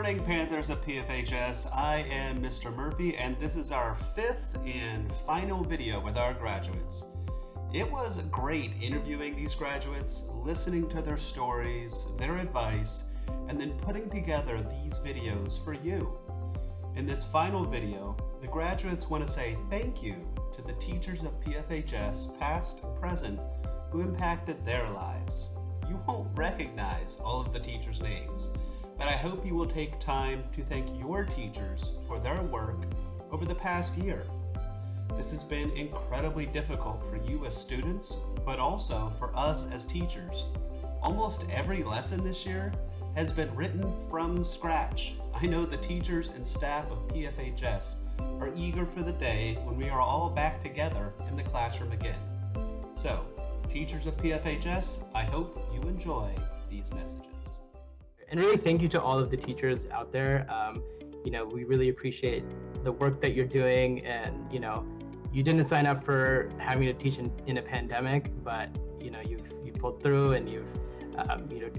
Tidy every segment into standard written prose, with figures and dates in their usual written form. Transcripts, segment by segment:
morning, Panthers of PFHS. I am Mr. Murphy, and this is our fifth and final video with our graduates. It was great interviewing these graduates, listening to their stories, their advice, and then putting together these videos for you. In this final video, the graduates want to say thank you to the teachers of PFHS, past and present, who impacted their lives. You won't recognize all of the teachers' names, but I hope you will take time to thank your teachers for their work over the past year. This has been incredibly difficult for you as students, but also for us as teachers. Almost every lesson this year has been written from scratch. I know the teachers and staff of PFHS are eager for the day when we are all back together in the classroom again. So, teachers of PFHS, I hope you enjoy these messages. And really thank you to all of the teachers out there. We really appreciate the work that you're doing, and you didn't sign up for having to teach in a pandemic, but you've pulled through, and you've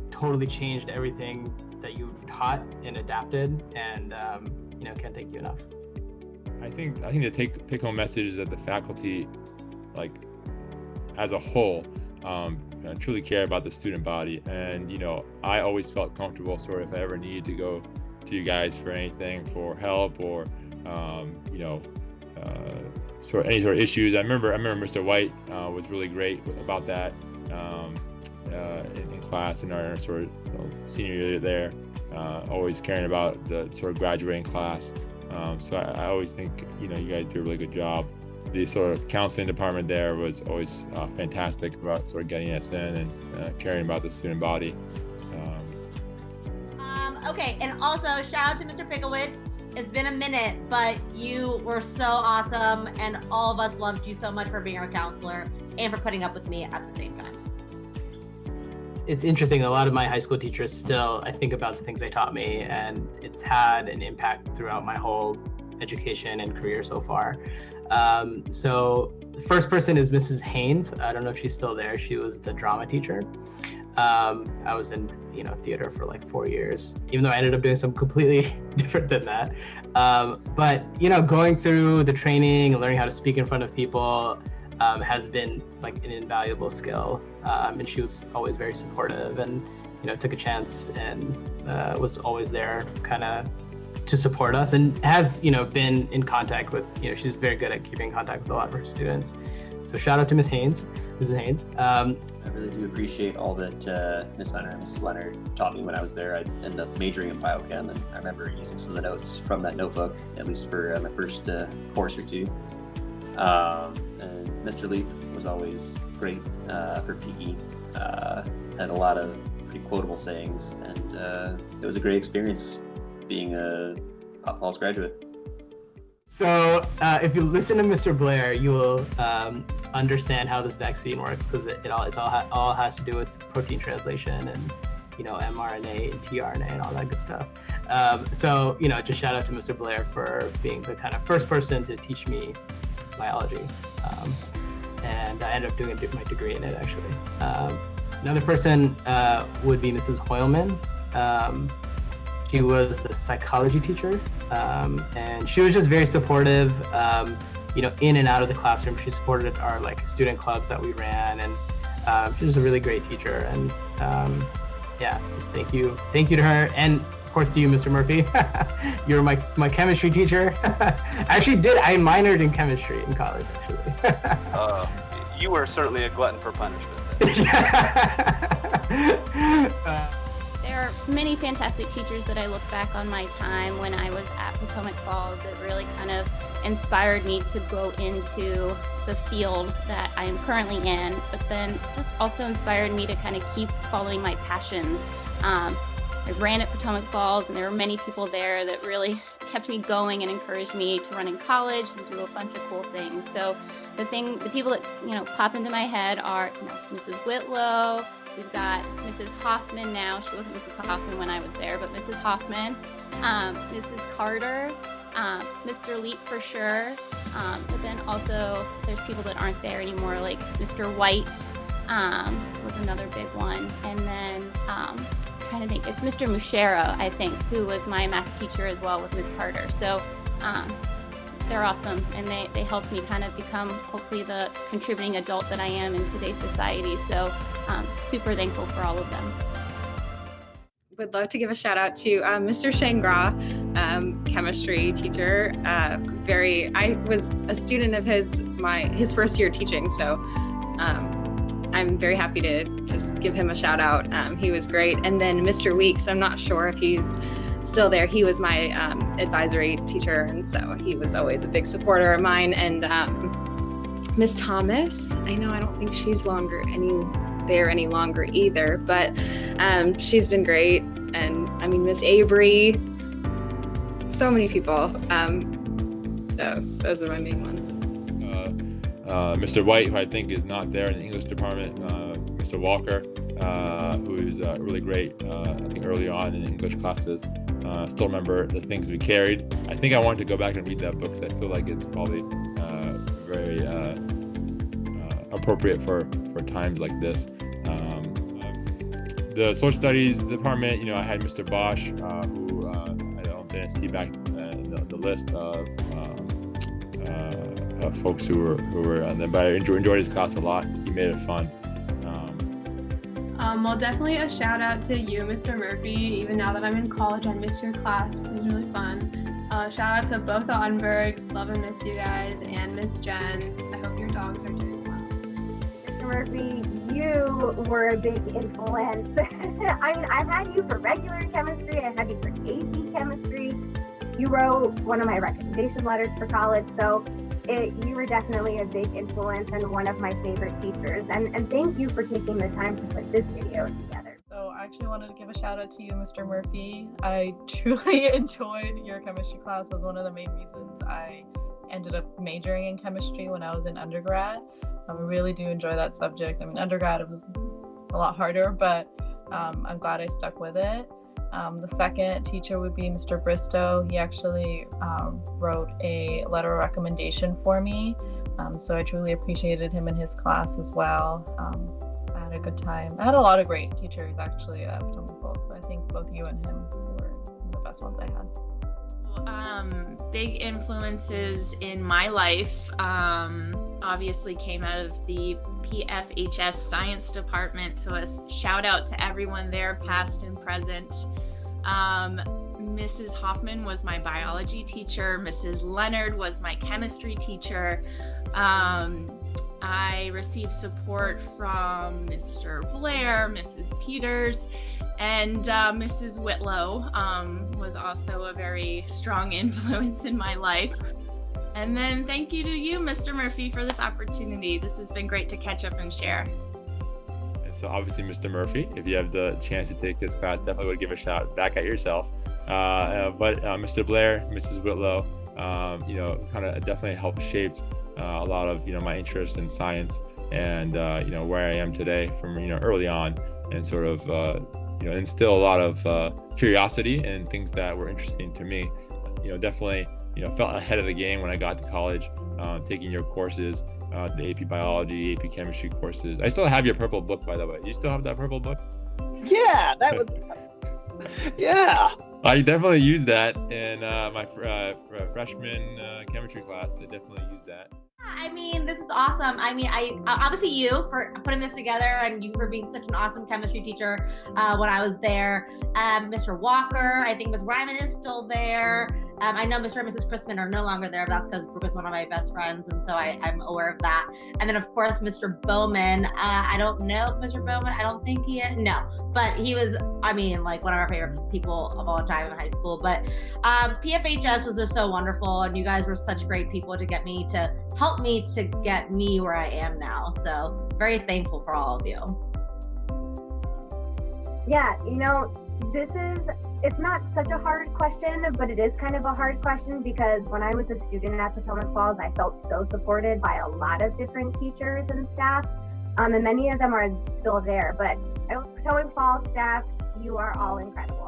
totally changed everything that you've taught and adapted, and can't thank you enough. I think the take home message is that the faculty, as a whole, truly care about the student body, and I always felt comfortable sort of if I ever needed to go to you guys for anything, for help, or sort of any sort of issues. I remember Mr. White was really great about that in class in our sort of senior year there, always caring about the sort of graduating class. So I always think you guys do a really good job. The sort of counseling department there was always fantastic about sort of getting us in and caring about the student body. Okay, and also shout out to Mr. Picowitz. It's been a minute, but you were so awesome, and all of us loved you so much for being our counselor and for putting up with me at the same time. It's interesting, a lot of my high school teachers still, I think about the things they taught me, and it's had an impact throughout my whole education and career so far. So the first person is Mrs. Haynes. I don't know if she's still there. She was the drama teacher. I was in theater for 4 years, even though I ended up doing something completely different than that. But going through the training and learning how to speak in front of people has been an invaluable skill. And she was always very supportive, and took a chance and was always there kind of to support us, and has been in contact with she's very good at keeping in contact with a lot of her students. So shout out to Mrs. Haynes. I really do appreciate all that Ms. Leonard and Mrs. Leonard taught me when I was there. I ended up majoring in biochem, and I remember using some of the notes from that notebook, at least for my first course or two. And Mr. Leap was always great for PE. Had a lot of pretty quotable sayings, and it was a great experience being a Pot Falls graduate. So if you listen to Mr. Blair, you will understand how this vaccine works, because it all has to do with protein translation and mRNA and tRNA and all that good stuff. So just shout out to Mr. Blair for being the kind of first person to teach me biology, and I ended up doing my degree in it actually. Another person would be Mrs. Hoylman. She was a psychology teacher, and she was just very supportive, in and out of the classroom. She supported our student clubs that we ran, and she was a really great teacher. And just thank you to her, and of course to you, Mr. Murphy. You're my chemistry teacher. I minored in chemistry in college, actually. You were certainly a glutton for punishment. There are many fantastic teachers that I look back on my time when I was at Potomac Falls that really kind of inspired me to go into the field that I am currently in, but then just also inspired me to kind of keep following my passions. I ran at Potomac Falls, and there were many people there that really kept me going and encouraged me to run in college and do a bunch of cool things. So the people that pop into my head are Mrs. Whitlow. We've got Mrs. Hoffman now. She wasn't Mrs. Hoffman when I was there, but Mrs. Hoffman, Mrs. Carter, Mr. Leap for sure. But then also there's people that aren't there anymore, like Mr. White was another big one. And then trying to think, it's Mr. Mushera, I think, who was my math teacher as well with Ms. Carter. So they're awesome, and they helped me kind of become hopefully the contributing adult that I am in today's society. So super thankful for all of them. Would love to give a shout out to Mr. Shangra, chemistry teacher. I was a student of his first year teaching, so I'm very happy to just give him a shout out. He was great. And then Mr. Weeks, I'm not sure if he's still there. He was my advisory teacher, and so he was always a big supporter of mine. And Miss Thomas, I know I don't think she's there any longer either, but she's been great. And I mean, Miss Avery, so many people. So those are my main ones. Mr. White, who I think is not there in the English department, Mr. Walker, who is really great, I think early on in English classes. Still remember the things we carried. I think I wanted to go back and read that book because I feel like it's probably very appropriate for times like this. The social studies department, I had Mr. Bosch, who I didn't see back in the list of folks who were on there, but I enjoyed his class a lot. He made it fun. Well, definitely a shout out to you, Mr. Murphy. Even now that I'm in college, I missed your class. It was really fun. Shout out to both the Unbergs. Love and miss you guys. And Miss Jens. I hope your dogs are doing well. Mr. Murphy, you were a big influence. I mean, I've had you for regular chemistry. I've had you for AP chemistry. You wrote one of my recommendation letters for college. So you were definitely a big influence and one of my favorite teachers. And thank you for taking the time to put this video together. So I actually wanted to give a shout out to you, Mr. Murphy. I truly enjoyed your chemistry class. That was one of the main reasons I ended up majoring in chemistry when I was in undergrad. I really do enjoy that subject. I mean, undergrad it was a lot harder, but I'm glad I stuck with it. The second teacher would be Mr. Bristow. He actually wrote a letter of recommendation for me. So I truly appreciated him in his class as well. I had a good time. I had a lot of great teachers actually at Potomac Falls, but I think both you and him were the best ones I had. Big influences in my life obviously came out of the PFHS science department, so a shout out to everyone there, past and present. Mrs. Hoffman was my biology teacher. Mrs. Leonard was my chemistry teacher. I received support from Mr. Blair, Mrs. Peters, and Mrs. Whitlow was also a very strong influence in my life. And then thank you to you, Mr. Murphy, for this opportunity. This has been great to catch up and share. And so obviously, Mr. Murphy, if you have the chance to take this class, definitely would give a shout back at yourself. But Mr. Blair, Mrs. Whitlow, kind of definitely helped shape a lot of, my interest in science and, where I am today from, early on, and sort of, instill a lot of curiosity and things that were interesting to me. Definitely, felt ahead of the game when I got to college, taking your courses, the AP biology, AP chemistry courses. I still have your purple book, by the way. You still have that purple book? Yeah, that was, yeah. I definitely used that in my freshman chemistry class. I definitely used that. I mean, this is awesome. I mean, I obviously you for putting this together, and you for being such an awesome chemistry teacher when I was there. Mr. Walker, I think Ms. Ryman is still there. I know Mr. and Mrs. Chrisman are no longer there, but that's because Brooke is one of my best friends, and so I'm aware of that. And then, of course, Mr. Bowman. I don't know Mr. Bowman. I don't think he is. No, but he was, I mean, like one of our favorite people of all time in high school. But PFHS was just so wonderful, and you guys were such great people to help me to get me where I am now. So very thankful for all of you. Yeah, it's not such a hard question, but it is kind of a hard question because when I was a student at Potomac Falls, I felt so supported by a lot of different teachers and staff, and many of them are still there. But Potomac Falls staff, you are all incredible.